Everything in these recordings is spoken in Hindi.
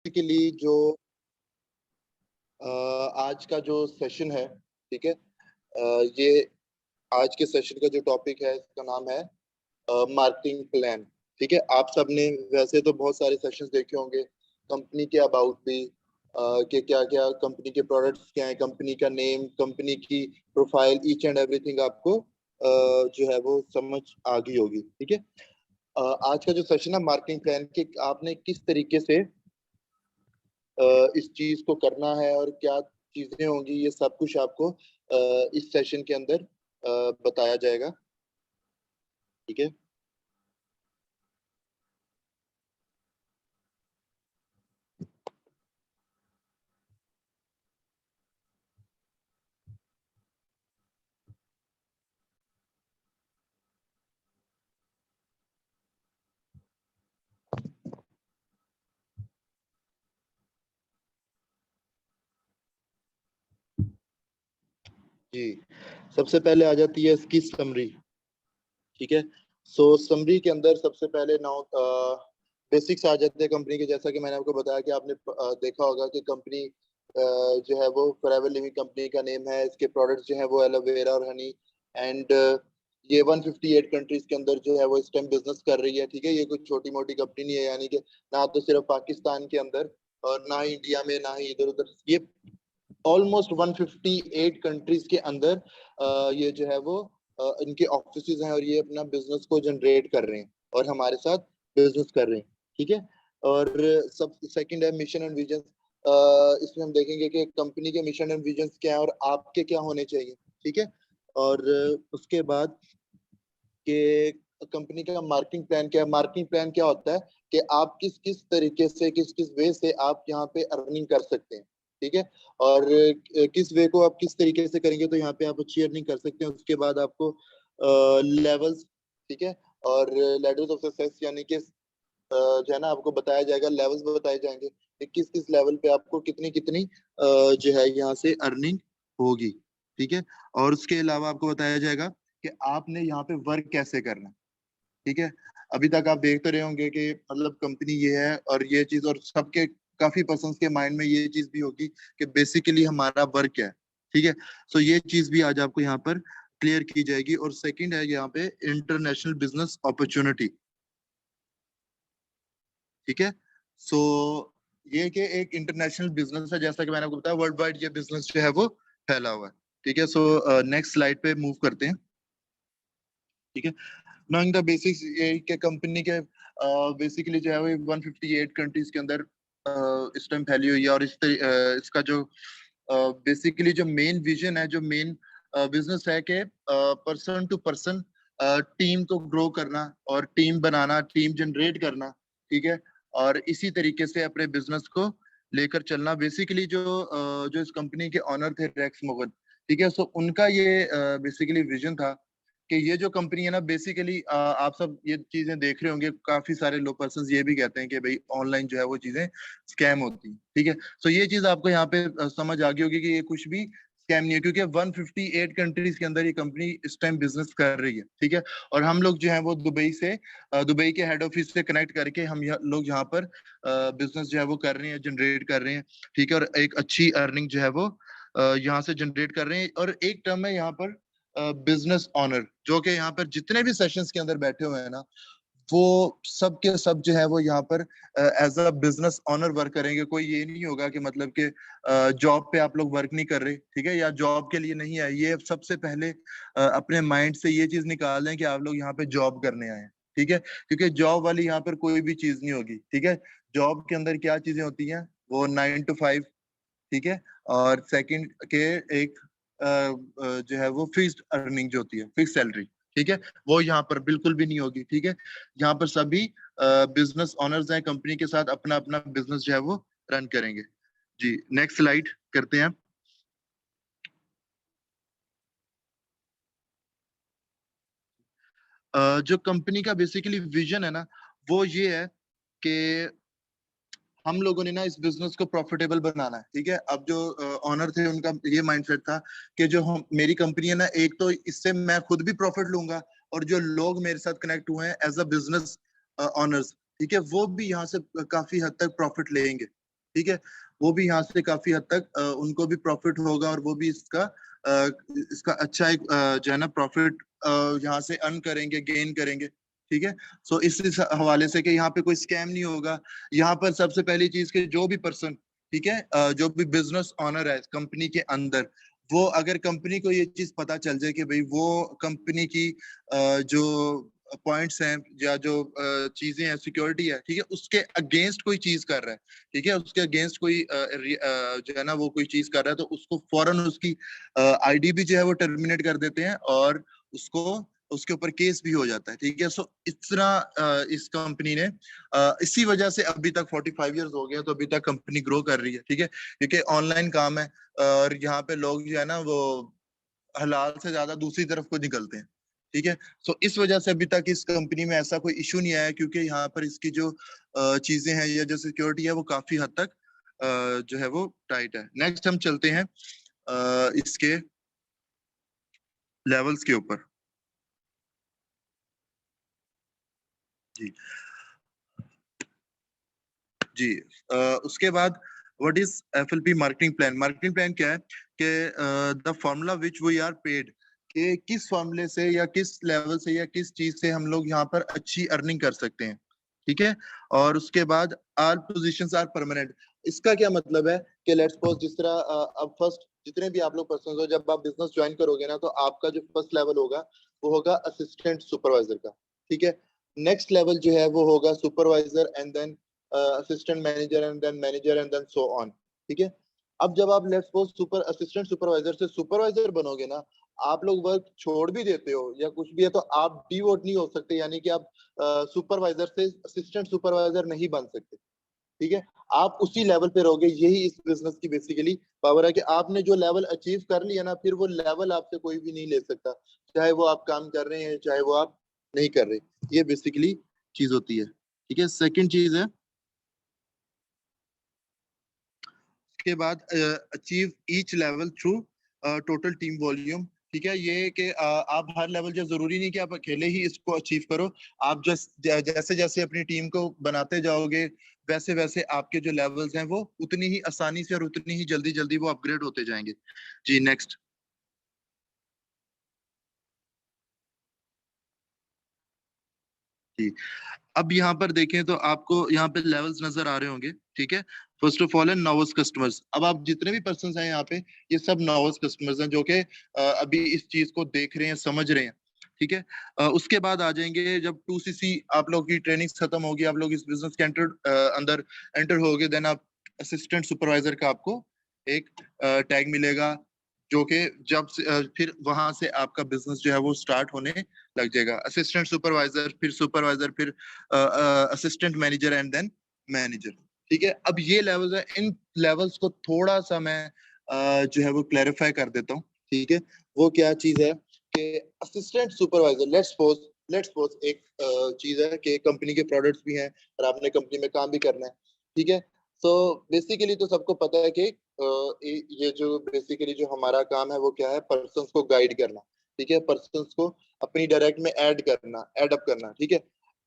बेसिकली जो आज का जो सेशन है, ठीक है, ये आज के सेशन का जो टॉपिक है इसका नाम है मार्केटिंग प्लान। ठीक है, आप सबने वैसे तो बहुत सारे सेशंस देखे होंगे कंपनी के अबाउट भी, कि क्या क्या कंपनी के प्रोडक्ट्स क्या है, कंपनी का नेम, कंपनी की प्रोफाइल, ईच एंड एवरीथिंग आपको जो है वो समझ आ गई होगी। ठीक है, आज का जो सेशन है मार्केटिंग प्लान के, आपने किस तरीके से इस चीज को करना है और क्या चीजें होंगी, ये सब कुछ आपको इस सेशन के अंदर बताया जाएगा। ठीक है, जी। सबसे पहले आ जाती है इसकी समरी। ठीक है, सो समरी के अंदर सबसे पहले नौ बेसिक्स आ जाते हैं कंपनी के। जैसा कि मैंने आपको बताया कि आपने देखा होगा कि कंपनी जो है वो फॉरएवर लिविंग कंपनी का नेम है, इसके प्रोडक्ट्स जो है वो एलोवेरा और हनी, एंड ये 158 कंट्रीज के अंदर जो है वो इस टाइम बिजनेस कर रही है। ठीक है, ये कुछ छोटी मोटी कंपनी नहीं है, यानी कि ना तो सिर्फ पाकिस्तान के अंदर और ना ही इंडिया में, ना ही इधर उधर, ये ऑलमोस्ट 158 कंट्रीज के अंदर ये जो है वो इनके ऑफिसेज हैं और ये अपना बिजनेस को जनरेट कर रहे हैं और हमारे साथ बिजनेस कर रहे हैं। ठीक है, और सब सेकंड है मिशन एंड विजन। इसमें हम देखेंगे कि कंपनी के मिशन एंड विजन क्या है और आपके क्या होने चाहिए। ठीक है, और उसके बाद कि कंपनी का मार्केटिंग प्लान क्या है। मार्केटिंग प्लान क्या होता है कि आप किस किस तरीके से, किस किस वे से आप यहाँ पे अर्निंग कर सकते हैं। ठीक है, और किस वे को आप किस तरीके से करेंगे तो यहाँ पे आप अच्छी अर्निंग कर सकते हैं। उसके बाद आपको लेवल्स, ठीक है, और लेडर्स ऑफ सक्सेस, यानी कि जो है ना आपको बताया जाएगा, लेवल्स बताए जाएंगे कि किस किस लेवल पे आपको कितनी कितनी जो है यहाँ से अर्निंग होगी। ठीक है, और उसके अलावा आपको बताया जाएगा कि आपने यहाँ पे वर्क कैसे करना है। ठीक है, अभी तक आप देखते रहे होंगे कि मतलब कंपनी ये है और ये चीज, और सबके काफी पर्सन्स के माइंड में ये चीज भी होगी कि बेसिकली हमारा वर्क क्या है। ठीक है, सो ये चीज भी आज आपको यहाँ पर क्लियर की जाएगी। और सेकंड है यहाँ पे इंटरनेशनल बिजनेस अपॉर्चुनिटी। ठीक है, सो ये कि एक इंटरनेशनल बिजनेस है, जैसा कि मैंने आपको बताया वर्ल्ड वाइड ये बिजनेस जो है वो फैला हुआ है। ठीक है, सो नेक्स्ट स्लाइड पे मूव करते हैं। ठीक है, नोइंग द बेसिक्स, ये कि कंपनी के बेसिकली जो है वो 158 कंट्रीज के अंदर इस टाइम फैली हुई है। और इसका जो बेसिकली जो मेन विजन है, जो मेन बिजनेस है कि पर्सन टू पर्सन टीम को ग्रो करना और टीम बनाना, टीम जनरेट करना। ठीक है, और इसी तरीके से अपने बिजनेस को लेकर चलना। बेसिकली जो इस कंपनी के ऑनर थे रेक्स मोगन, ठीक है, सो उनका ये बेसिकली विजन था कि ये जो कंपनी है ना, बेसिकली आप सब ये चीजें देख रहे होंगे, काफी सारे लोग पर्सन ये भी कहते हैं कि भाई ऑनलाइन जो है वो चीजें स्कैम होती हैं। ठीक है, सो ये चीज आपको यहाँ पे समझ आ गई होगी कि ये कुछ भी स्कैम नहीं है, क्योंकि 158 कंट्रीज के अंदर ये कंपनी इस टाइम बिजनेस कर रही है। ठीक है, और हम लोग जो है वो दुबई से दुबई के हेड ऑफिस से कनेक्ट करके हम लोग यहाँ पर बिजनेस जो है वो कर रहे हैं, जनरेट कर रहे हैं। ठीक है, और एक अच्छी अर्निंग जो है वो यहाँ से जनरेट कर रहे हैं। और एक टर्म है यहाँ पर बिजनेस ऑनर, जो कि यहाँ पर जितने भी सेशंस के अंदर बैठे हुए हैं ना, वो सब के सब जो है वो यहाँ पर as a business owner work करेंगे। कोई ये नहीं होगा कि मतलब कि जॉब पे आप लोग वर्क नहीं कर रहे, ठीक है, या जॉब के लिए नहीं आए। ये सबसे पहले अपने माइंड से ये चीज निकाल दें कि आप लोग यहाँ पे जॉब करने आए हैं। ठीक है, क्योंकि जॉब वाली यहाँ पर कोई भी चीज नहीं होगी। ठीक है, जॉब के अंदर क्या चीजें होती हैं, वो 9 to 5। ठीक है, और सेकंड के एक जो है वो फिक्स्ड अर्निंग जो होती है, फिक्स सैलरी। ठीक है, वो यहाँ पर बिल्कुल भी नहीं होगी। ठीक है, यहाँ पर सभी बिजनेस ओनर्स हैं, कंपनी के साथ अपना अपना बिजनेस जो है वो रन करेंगे। जी, नेक्स्ट स्लाइड करते हैं। जो कंपनी का बेसिकली विजन है ना, वो ये है कि हम लोगों ने ना इस बिजनेस को प्रॉफिटेबल बनाना है। ठीक है, अब जो ऑनर थे उनका ये माइंडसेट था कि जो हम मेरी कंपनी है ना, एक तो इससे मैं खुद भी प्रॉफिट लूंगा और जो लोग मेरे साथ कनेक्ट हुए हैं एज अ बिजनेस ऑनर्स, ठीक है, वो भी यहाँ से काफी हद तक प्रॉफिट लेंगे। ठीक है, वो भी यहाँ से काफी हद तक उनको भी प्रॉफिट होगा और वो भी इसका अच्छा एक जो है ना प्रॉफिट यहाँ से अर्न करेंगे, गेन करेंगे। ठीक है, सो इस हवाले से कि यहाँ पे कोई स्कैम नहीं होगा। यहाँ पर सबसे पहली चीज के जो भी पर्सन, ठीक है, जो भी बिजनेस ऑनर है कंपनी के अंदर, वो अगर कंपनी को ये चीज पता चल जाए कि भाई वो कंपनी की जो पॉइंट्स हैं या जो चीजें हैं, सिक्योरिटी है, ठीक है, उसके अगेंस्ट कोई चीज कर रहा है, ठीक है, उसके अगेंस्ट कोई जो है ना वो कोई चीज कर रहा है, तो उसको फौरन उसकी आईडी भी जो है वो टर्मिनेट कर देते हैं और उसको उसके ऊपर केस भी हो जाता है। ठीक है, सो इस तरह इस कंपनी ने इसी वजह से अभी तक 45 इयर्स हो गए, तो अभी तक कंपनी ग्रो कर रही है। ठीक है, क्योंकि ऑनलाइन काम है और यहाँ पे लोग जो है ना वो हलाल से ज्यादा दूसरी तरफ को निकलते हैं। ठीक है, सो इस वजह से अभी तक इस कंपनी में ऐसा कोई इशू नहीं आया, क्योंकि यहाँ पर इसकी जो चीजें हैं या जो सिक्योरिटी है वो काफी हद तक जो है वो टाइट है। नेक्स्ट हम चलते हैं इसके लेवल्स के ऊपर। जी जी, उसके बाद what is FLP marketing plan? Marketing plan क्या है कि the formula which we are paid, कि किस फॉर्मूले से या किस लेवल से या किस चीज से हम लोग यहाँ पर अच्छी अर्निंग कर सकते हैं। ठीक है, और उसके बाद आर पोजीशंस आर परमानेंट। इसका क्या मतलब है कि लेट्स सपोज जिस तरह अब फर्स्ट जितने भी आप लोग पर्सन हो, जब आप बिजनेस ज्वाइन करोगे ना, तो आपका जो फर्स्ट लेवल होगा वो होगा असिस्टेंट सुपरवाइजर का। ठीक है, नेक्स्ट लेवल जो है वो होगा supervisor and then assistant manager and then manager and then so on. ठीक है, अब जब आप let's suppose super assistant supervisor से सुपरवाइजर बनोगे ना, आप लोग वर्क छोड़ भी देते हो या कुछ भी है, तो आप डीवोट नहीं हो सकते, यानी कि आप सुपरवाइजर से असिस्टेंट सुपरवाइजर नहीं बन सकते। ठीक है, आप उसी लेवल पे रहोगे। यही इस बिजनेस की बेसिकली पावर है कि आपने जो लेवल अचीव कर लिया ना, फिर वो लेवल आपसे कोई भी नहीं ले सकता, चाहे वो आप काम कर रहे हैं चाहे वो आप नहीं कर रहे। ये बेसिकली चीज होती है। ठीक है, सेकंड चीज है के बाद achieve each level through total team volume. ठीक है, ये कि आप हर लेवल, जो जरूरी नहीं कि आप अकेले ही इसको अचीव करो, आप जैसे जैसे अपनी टीम को बनाते जाओगे वैसे वैसे आपके जो लेवल्स हैं वो उतनी ही आसानी से और उतनी ही जल्दी जल्दी वो अपग्रेड होते जाएंगे। जी नेक्स्ट। जी, अब यहाँ पर देखें तो आपको यहाँ पे लेवल्स नजर आ रहे होंगे। ठीक है, फर्स्ट ऑफ ऑल है नोविस कस्टमर्स। अब आप जितने भी पर्सन हैं यहाँ पे, ये सब नोविस कस्टमर्स हैं जो कि अभी इस चीज को देख रहे हैं, समझ रहे हैं। ठीक है, उसके बाद आ जाएंगे जब 2CC आप लोग की ट्रेनिंग खत्म होगी, आप लोग इस बिजनेस के अंदर एंटर होगे, देन आप असिस्टेंट सुपरवाइजर का आपको एक टैग मिलेगा, जो कि फिर वहां से आपका बिजनेस जो है वो स्टार्ट होने लग जाएगा। असिस्टेंट सुपरवाइजर, फिर सुपरवाइजर, फिर assistant manager and then manager. ठीक है, अब ये लेवल्स है, इन लेवल्स को थोड़ा सा मैं जो है वो क्लैरिफाई कर देता हूँ। ठीक है, वो क्या चीज है कि असिस्टेंट सुपरवाइजर, लेट्स सपोज एक चीज है कि कंपनी के प्रोडक्ट्स भी हैं और आपने कंपनी में काम भी करना है। ठीक है, तो बेसिकली तो सबको पता है कि ये जो बेसिकली जो हमारा काम है वो क्या है, पर्सन्स को गाइड करना। ठीक है, पर्सन्स को अपनी डायरेक्ट में ऐड करना, ऐड अप करना। ठीक है,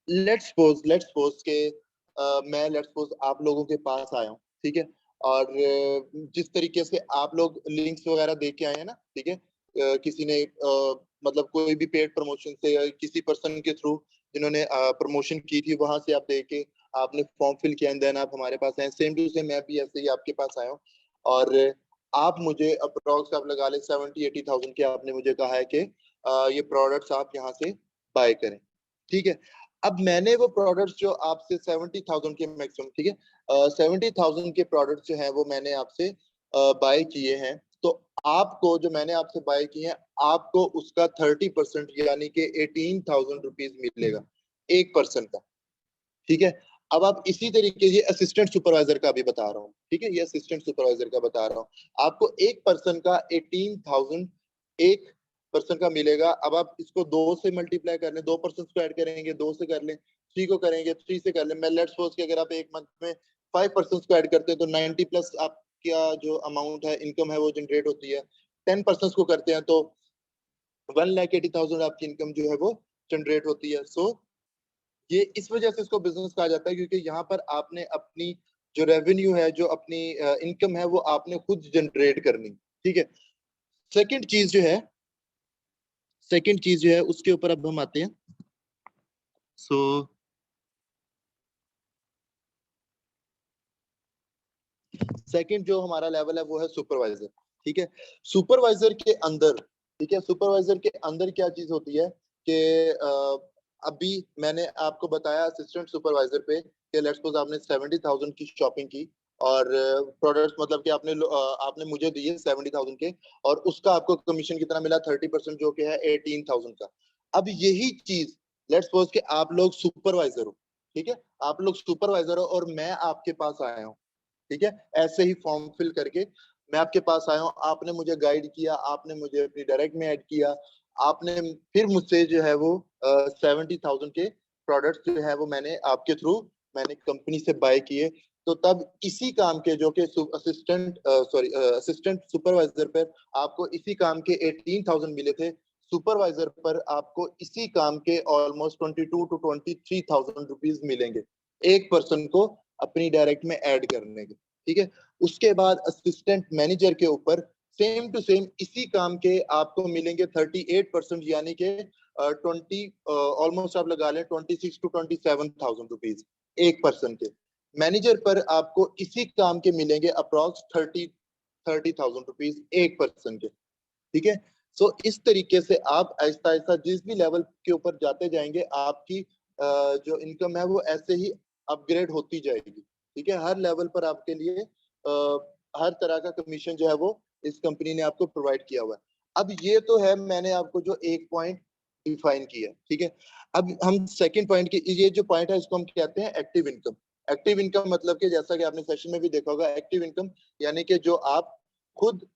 लेट्स सपोज के मैं लेट्स सपोज आप लोगों के पास आया हूँ। ठीक है, और जिस तरीके से आप लोग लिंक्स वगैरह दे के आए हैं ना, ठीक है, किसी ने मतलब कोई भी पेड प्रमोशन से या किसी पर्सन के थ्रू जिन्होंने प्रमोशन की थी, वहां से आप दे के आपने फॉर्म फिल किया एंड देन आप हमारे पास आए, सेम टू सेम मैं भी ऐसे ही आपके पास आया हूँ। और आप मुझे अप्रोक्स आप लगा ले 70-80 थाउजेंड के आपने मुझे कहा है कि ये प्रोडक्ट्स आप यहाँ से बाय करें। ठीक है, अब मैंने वो प्रोडक्ट्स जो आपसे 70,000 के मैक्सिमम, ठीक है, 70,000 के प्रोडक्ट्स जो हैं वो मैंने आपसे बाय किए हैं, तो आपको जो मैंने आपसे बाय किए हैं, आपको उसका 30% यानी कि 18,000 रुपीज मिलेगा एक पर्सन का। ठीक है, अब आप इसी तरीके ये असिस्टेंट सुपरवाइजर का भी बता रहा हूँ। ठीक है, ये असिस्टेंट सुपरवाइजर का बता रहा हूँ, आपको एक पर्सन का 18,000 एक पर्सन का मिलेगा। अब आप इसको 2 से मल्टीप्लाई कर लें, 2 पर्सन को ऐड करेंगे, 2 से कर लें, 3 को करेंगे, 3 से कर लें। मैं लेट्स सपोज कि अगर आप एक मंथ में 5 पर्सन को ऐड करते हैं तो 90 प्लस आपका जो अमाउंट है, इनकम है, वो जनरेट होती है। 10 पर्सन को करते हैं तो 1,80,000 आपकी इनकम जो है वो जनरेट होती है। सो ये इस वजह से इसको बिजनेस कहा जाता है, क्योंकि यहाँ पर आपने अपनी जो रेवेन्यू है, जो अपनी इनकम है, वो आपने खुद जनरेट करनी, ठीक है। सेकंड चीज जो है, उसके ऊपर अब हम आते हैं। सो सेकंड जो हमारा लेवल है वो है सुपरवाइजर, ठीक है। सुपरवाइजर के अंदर, ठीक है, सुपरवाइजर के अंदर क्या चीज होती है कि अभी मैंने आपको बताया असिस्टेंट सुपरवाइजर पे कि लेट्स सपोज आपने 70,000 की शॉपिंग की और प्रोडक्ट्स मतलब कि आपने मुझे दिए 70,000 के, और उसका आपको कमीशन कितना मिला, 30%, जो कि है 18,000 का। अब यही चीज लेट्स सपोज कि आप लोग सुपरवाइजर हो, ठीक है, आप लोग सुपरवाइजर हो और मैं आपके पास आया हूँ, ठीक है, ऐसे ही फॉर्म फिल करके मैं आपके पास आया हूँ, आपने मुझे गाइड किया, आपने मुझे अपनी डायरेक्ट में ऐड किया, आपने फिर मुझसे जो है वो 70,000 के प्रोडक्ट्स जो है वो मैंने आपके थ्रू मैंने कंपनी से बाय किए। तो तब इसी काम के जो कि असिस्टेंट सुपरवाइजर पर आपको इसी काम के 18,000 मिले थे, सुपरवाइजर पर आपको इसी काम के ऑलमोस्ट 22 टू 23,000 रुपीज मिलेंगे एक पर्सन को अपनी डायरेक्ट में ऐड करने के, ठीक है। उसके बाद असिस्टेंट मैनेजर के ऊपर सेम टू सेम इसी काम के आपको मिलेंगे 38%, यानी कि 20 ऑलमोस्ट आप लगा लें 26 टू 27,000 रुपीज एक पर्सन के। मैनेजर पर आपको इसी काम के मिलेंगे अप्रोक्स 30,000 रुपीज एक पर्सन के, ठीक है। सो इस तरीके से आप आहिस्ता आहिस्ता जिस भी लेवल के ऊपर जाते जाएंगे, आपकी जो इनकम है वो ऐसे ही अपग्रेड होती जाएगी, ठीक है। हर लेवल पर आपके लिए हर तरह का कमीशन जो है वो इस कंपनी ने आपको प्रोवाइड किया हुआ है। अब ये तो है मैंने आपको जो एक पॉइंट डिफाइन किया, ठीक है। अब हम सेकंड पॉइंट की, ये जो पॉइंट है इसको हम कहते हैं एक्टिव इनकम। एक्टिव इनकम मतलब कि जैसा कि आपने सेशन में भी देखा होगा, एक्टिव इनकम यानी कि जो आप खुद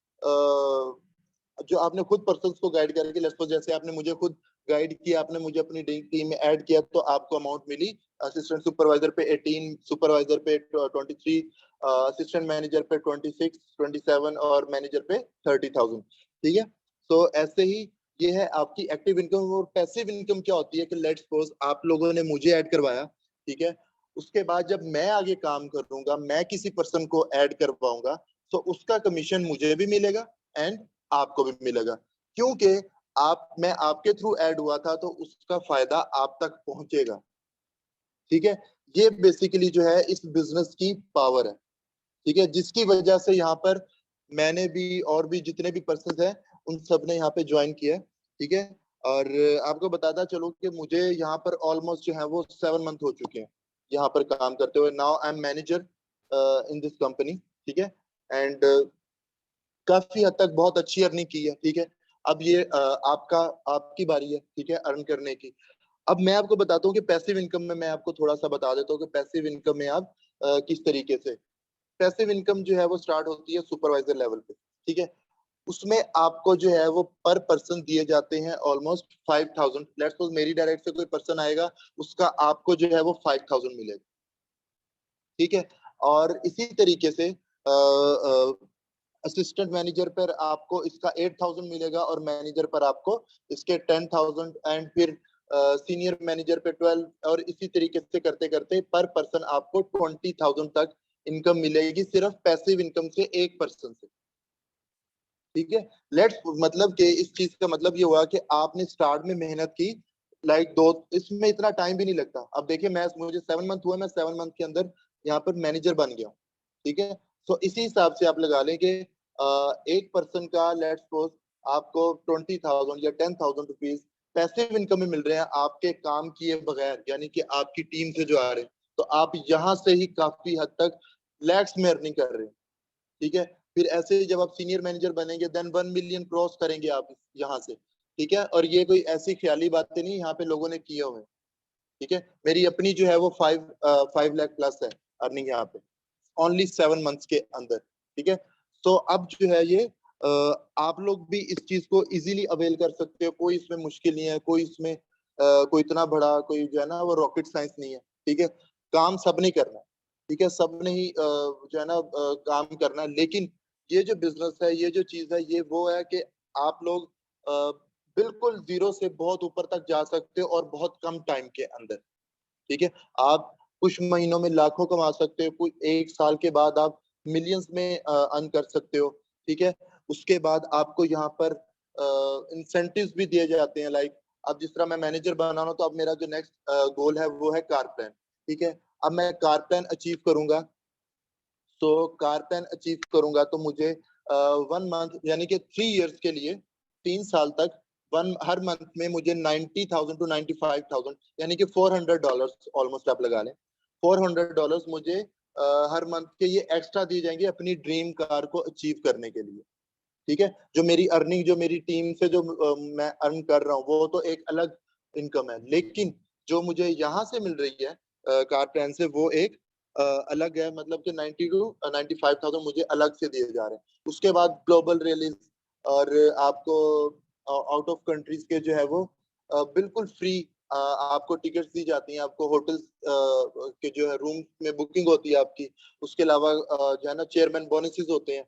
जो आपने खुद पर्सन्स को गाइड करके, लेट्स सपोज जैसे आपने मुझे खुद गाइड किया, आपने मुझे अपनी टीम में ऐड किया, तो आपको अमाउंट मिली असिस्टेंट सुपरवाइजर पे 18, सुपरवाइजर पे 23, असिस्टेंट मैनेजर पे 26, 27 और मैनेजर पे 30,000, ठीक है। तो ऐसे ही ये है आपकी एक्टिव इनकम। और पैसिव इनकम क्या होती है कि लेट्स सपोज आप लोगों ने मुझे ऐड करवाया, ठीक है, उसके बाद जब मैं आगे काम करूंगा, मैं किसी पर्सन को ऐड करवाऊंगा, तो उसका कमीशन मुझे भी मिलेगा एंड आपको भी मिलेगा, क्योंकि मैं आपके थ्रू ऐड हुआ था, तो उसका फायदा आप तक पहुंचेगा, ठीक है। ये बेसिकली जो है इस बिजनेस की पावर है, ठीक है, जिसकी वजह से यहाँ पर मैंने भी और भी जितने भी पर्सन हैं उन सब ने यहाँ पे ज्वाइन किया, ठीक है। और आपको बताता चलो कि मुझे यहाँ पर ऑलमोस्ट जो है वो 7 मंथ हो चुके हैं यहाँ पर काम करते हुए। Now I am manager in this company, ठीक है। एंड काफी हद तक बहुत अच्छी अर्निंग की है, ठीक है। अब ये आपकी बारी है, ठीक है, अर्न करने की। अब मैं आपको बताता हूँ कि पैसिव इनकम में मैं आपको थोड़ा सा बता देता हूँ कि पैसिव इनकम में आप किस तरीके से, पैसिव इनकम जो है वो स्टार्ट होती है सुपरवाइजर लेवल पे, ठीक है। उसमें आपको जो है वो पर पर्सन दिए जाते हैं ऑलमोस्ट 5,000। लेट्स सपोज मेरी डायरेक्ट से कोई पर्सन आएगा, उसका आपको जो है वो 5,000 मिलेगा, ठीक है। और इसी तरीके से असिस्टेंट मैनेजर पर आपको इसका 8,000 मिलेगा और मैनेजर पर आपको इसके 10,000, एंड फिर सीनियर मैनेजर पे 12, और इसी तरीके से करते करते पर पर्सन आपको 20,000 तक इनकम मिलेगी सिर्फ पैसिव इनकम से एक पर्सन से, ठीक है। लेट्स मतलब कि इस चीज का मतलब ये हुआ कि आपने स्टार्ट में मेहनत की, लाइक दो, इसमें इतना टाइम भी नहीं लगता। अब देखिए मुझे 7 मंथ हुआ, मैं 7 मंथ के अंदर यहाँ पर मैनेजर बन गया, ठीक है। तो इसी हिसाब से आप लगा लें कि एक पर्सन का लेट्स सपोज आपको 20,000 या 10,000 रुपीज पैसिव इनकम में मिल रहे हैं आपके काम किए बगैर, यानी कि आपकी टीम से जो आ रहे हैं, तो आप यहाँ से ही काफी हद तक लैक्स में अर्निंग कर रहे हैं, ठीक है। फिर ऐसे ही जब आप सीनियर मैनेजर बनेंगे, देन 1 मिलियन क्रॉस करेंगे आप यहाँ से, ठीक है। और ये कोई ऐसी ख्याली बातें नहीं, यहाँ पे लोगों ने किए हुए, ठीक है। मेरी अपनी जो है वो 5 लाख प्लस है अर्निंग यहाँ पे ओनली 7 मंथ्स के अंदर, ठीक है। तो अब जो है ये आप लोग भी इस चीज को इजीली अवेल कर सकते हो, कोई इसमें मुश्किल नहीं है, कोई इसमें कोई इतना बड़ा कोई जो है ना वो रॉकेट साइंस नहीं है, ठीक है। काम सब नहीं करना, ठीक है, सब ने ही जो है ना काम करना है। लेकिन ये जो बिजनेस है, ये जो चीज है, ये वो है कि आप लोग बिल्कुल जीरो से बहुत ऊपर तक जा सकते हो और बहुत कम टाइम के अंदर, ठीक है। आप कुछ महीनों में लाखों कमा सकते हो, कुछ एक साल के बाद आप मिलियंस में अर्न कर सकते हो। ठीक है, उसके बाद आपको यहाँ पर इंसेंटिव्स भी दिए जाते हैं। लाइक अब जिस तरह मैं मैनेजर बना रहा हूँ, तो अब मेरा जो नेक्स्ट गोल है वो है कार प्लान। ठीक है, अब मैं कार प्लान अचीव करूंगा, तो कार प्लान अचीव करूंगा तो मुझे 1 मंथ यानी कि 3 इयर्स के लिए, 3 साल तक वन हर मंथ में मुझे 90,000 to 95,000 यानी कि $400 ऑलमोस्ट आप लगा लें, $400 मुझे हर मंथ के ये एक्स्ट्रा दिए जाएंगे अपनी ड्रीम कार को अचीव करने के लिए। ठीक है, जो मेरी अर्निंग, जो मेरी टीम से जो मैं अर्न कर रहा हूँ, वो तो एक अलग इनकम है, लेकिन जो मुझे यहाँ से मिल रही है कार प्लान से, वो एक अलग है। मतलब कि 90 टू 95,000 मुझे अलग से दिए जा रहे हैं। उसके बाद ग्लोबल रिलीज और आपको आउट ऑफ कंट्रीज के जो है वो बिल्कुल फ्री आपको टिकट्स दी जाती हैं, आपको होटल्स के जो है रूम में बुकिंग होती है आपकी। उसके अलावा जो है ना चेयरमैन बोनसेस होते हैं।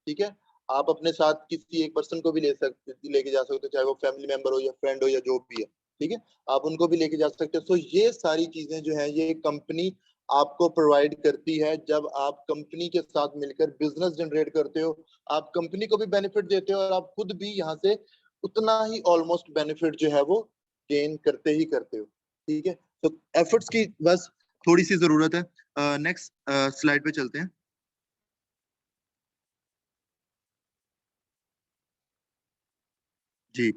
ठीक है, आप अपने साथ किसी एक पर्सन को भी लेके जा सकते हो, चाहे वो फैमिली मेंबर हो या फ्रेंड हो या जो भी है। ठीक है, आप उनको भी लेके जा सकते हो। तो ये सारी चीजें जो है ये कंपनी आपको प्रोवाइड करती है। जब आप कंपनी के साथ मिलकर बिजनेस जनरेट करते हो, आप कंपनी को भी बेनिफिट देते हो और आप खुद भी यहाँ से उतना ही ऑलमोस्ट बेनिफिट जो है वो गेन करते ही करते हो। ठीक है, तो एफर्ट्स की बस थोड़ी सी जरूरत है। नेक्स्ट स्लाइड पे चलते हैं। जी,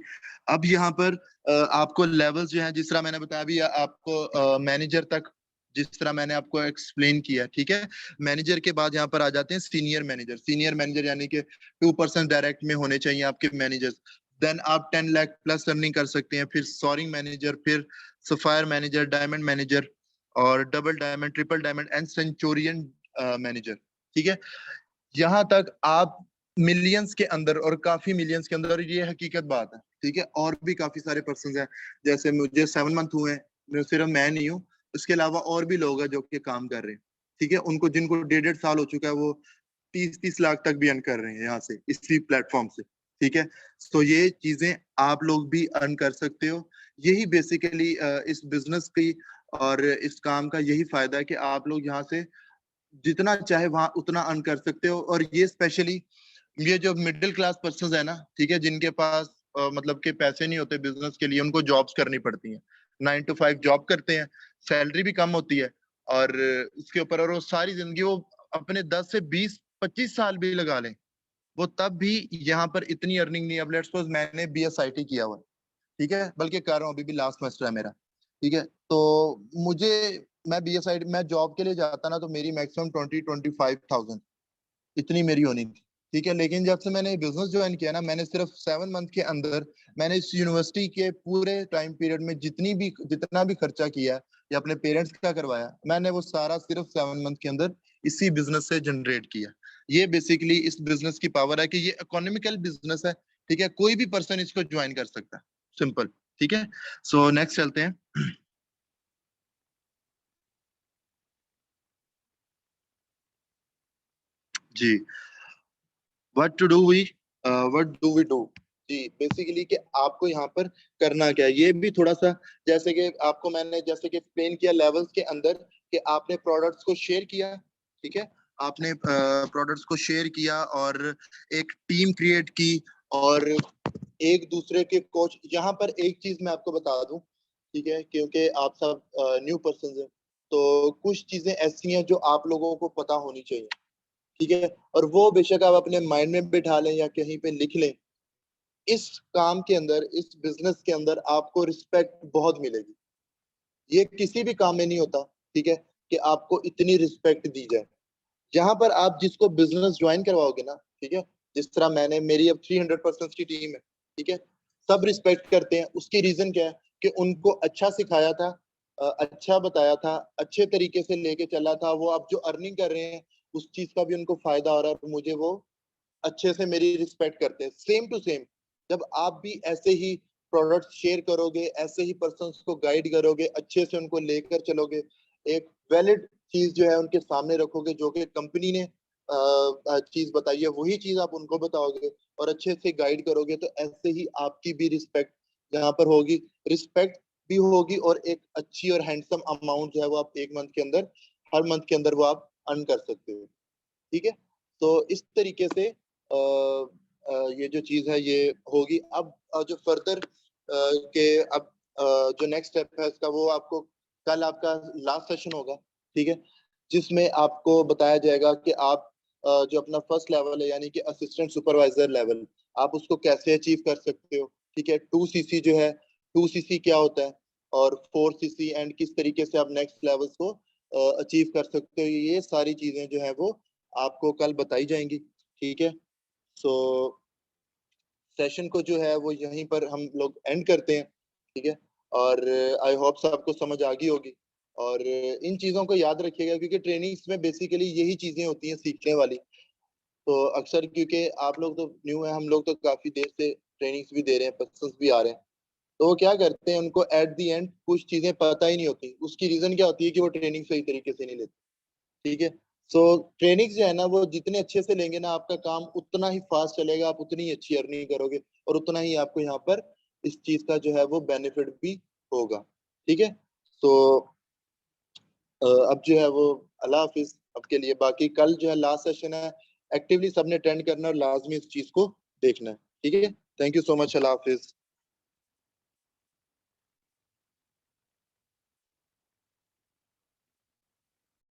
अब यहाँ पर आपको लेवल्स जो है, जिस तरह मैंने बताया अभी आपको मैनेजर तक, जिस तरह मैंने आपको एक्सप्लेन किया। ठीक है, मैनेजर के बाद यहाँ पर आ जाते हैं सीनियर मैनेजर। सीनियर मैनेजर यानी कि 2% डायरेक्ट में होने चाहिए आपके मैनेजर्स। देन आप 10 लाख प्लस अर्निंग कर सकते हैं। फिर सोरिंग मैनेजर, फिर सफायर मैनेजर, डायमंड मैनेजर और double diamond, triple diamond and Centurion manager. ठीक है, यहाँ तक आप मिलियंस के अंदर और काफी मिलियंस के अंदर, और ये हकीकत बात है। ठीक है, और भी काफी सारे पर्सन हैं, जैसे मुझे 7 मंथ हुए हैं, सिर्फ मैं नहीं हूँ, इसके अलावा और भी लोग हैं जो कि काम कर रहे हैं। ठीक है, उनको जिनको 1.5 साल हो चुका है, वो 30-30 लाख तक भी अर्न कर रहे हैं यहाँ से, इसी प्लेटफॉर्म से। ठीक है, तो ये चीजें आप लोग भी अर्न कर सकते हो। यही बेसिकली इस बिजनेस की और इस काम का यही फायदा है कि आप लोग यहाँ से जितना चाहे वहां उतना अर्न कर सकते हो। और ये स्पेशली ये जो मिडिल क्लास पर्सन है ना, ठीक है, जिनके पास मतलब के पैसे नहीं होते बिजनेस के लिए, उनको जॉब्स करनी पड़ती हैं, 9 to 5 जॉब करते हैं, सैलरी भी कम होती है, और इसके ऊपर और वो सारी जिंदगी वो अपने 10 से 20-25 साल भी लगा लें, वो तब भी यहाँ पर इतनी अर्निंग नहीं है। अब लेट्स सपोज मैंने BSIT किया हुआ है, ठीक है, बल्कि कर रहा हूँ, अभी भी लास्ट सेमेस्टर है मेरा। ठीक है, तो मुझे, मैं BSIT मैं जॉब के लिए जाता ना, तो मेरी मैक्सिमम 20-25,000 इतनी मेरी होनी थी। ठीक है, लेकिन जब से मैंने बिजनेस ज्वाइन किया ना, मैंने सिर्फ 7 मंथ के अंदर, मैंने इस यूनिवर्सिटी के पूरे टाइम पीरियड में जितना भी खर्चा किया या अपने पेरेंट्स का करवाया, मैंने वो सारा सिर्फ 7 मंथ के अंदर इसी बिजनेस से जनरेट किया। ये बेसिकली इस बिजनेस की पावर है कि ये इकोनॉमिकल बिजनेस है। ठीक है, कोई भी पर्सन इसको ज्वाइन कर सकता है, सिंपल। ठीक है, सो नेक्स्ट चलते हैं। जी, what to do we what do we do. जी, बेसिकली कि आपको यहाँ पर करना क्या है, ये भी थोड़ा सा, जैसे कि आपको मैंने जैसे कि एक्सप्लेन किया लेवल्स के अंदर, कि आपने प्रोडक्ट्स को शेयर किया। ठीक है, आपने प्रोडक्ट्स को शेयर किया और एक टीम क्रिएट की, और एक दूसरे के कोच। यहाँ पर एक चीज मैं आपको बता दूं, ठीक है, क्योंकि आप सब न्यू पर्सन हैं, तो कुछ चीजें ऐसी हैं जो आप लोगों को पता होनी चाहिए। ठीक है, और वो बेशक आप अपने माइंड में बिठा लें या कहीं पे लिख लें। इस काम के अंदर, इस बिजनेस के अंदर आपको रिस्पेक्ट बहुत मिलेगी। ये किसी भी काम में नहीं होता, ठीक है, कि आपको इतनी रिस्पेक्ट दी जाए। जहां पर आप जिसको बिजनेस ज्वाइन करवाओगे ना, ठीक है, जिस तरह मैंने, मेरी अब 300 पर्सन की टीम है। ठीक है, सब रिस्पेक्ट करते हैं। उसकी रीजन क्या है कि उनको अच्छा सिखाया था, अच्छा बताया था, अच्छे तरीके से लेके चला था। वो अब जो अर्निंग कर रहे हैं, उस चीज का भी उनको फायदा हो रहा है, और मुझे वो अच्छे से मेरी रिस्पेक्ट करते हैं। सेम टू सेम, जब आप भी ऐसे ही प्रोडक्ट शेयर करोगे, ऐसे ही पर्सन को गाइड करोगे, अच्छे से उनको लेकर चलोगे, एक वैलिड चीज जो है उनके सामने रखोगे, जो कि कंपनी ने चीज बताई है, वही चीज आप उनको बताओगे और अच्छे से गाइड करोगे, तो ऐसे ही आपकी भी रिस्पेक्ट यहाँ पर होगी। रिस्पेक्ट भी होगी और एक अच्छी और हैंडसम अमाउंट जो है वो आप एक मंथ के अंदर, हर मंथ के अंदर वो आप अर्न कर सकते हो। ठीक है, तो इस तरीके से ये जो चीज है ये होगी। अब जो फर्दर के अब जो नेक्स्ट स्टेप है इसका, वो आपको कल आपका लास्ट सेशन होगा, ठीक है, जिसमें आपको बताया जाएगा कि आप जो अपना फर्स्ट लेवल है यानी कि असिस्टेंट सुपरवाइजर लेवल, आप उसको कैसे अचीव कर सकते हो। ठीक है, 2cc जो है, 2cc क्या होता है और 4cc एंड किस तरीके से आप नेक्स्ट लेवल्स को अचीव कर सकते हो, ये सारी चीजें जो है वो आपको कल बताई जाएंगी। ठीक है, सो सेशन को जो है वो यहीं पर हम लोग एंड करते हैं। ठीक है, और आई होप सबको समझ आ गई होगी। और इन चीजों को याद रखिएगा क्योंकि ट्रेनिंग्स में बेसिकली यही चीजें होती हैं सीखने वाली। तो अक्सर क्योंकि आप लोग तो न्यू है, हम लोग तो काफी देर से ट्रेनिंग्स भी दे रहे हैं, पर्सन्स भी आ रहे हैं, तो वो क्या करते हैं, उनको एट दी एंड कुछ चीजें पता ही नहीं होती। उसकी रीजन क्या होती है कि वो ट्रेनिंग सही तरीके से नहीं लेते। ठीक है, सो ट्रेनिंग जो है ना वो जितने अच्छे से लेंगे ना, आपका काम उतना ही फास्ट चलेगा, आप उतनी ही अच्छी अर्निंग करोगे और उतना ही आपको यहाँ पर इस चीज का जो है वो बेनिफिट भी होगा। ठीक है, तो अब जो है वो अल्लाह हाफिज अब के लिए। बाकी कल जो है लास्ट सेशन है, एक्टिवली सबने अटेंड करना और लाजमी इस चीज को देखना है। ठीक है, thank you so much, Allah Hafiz.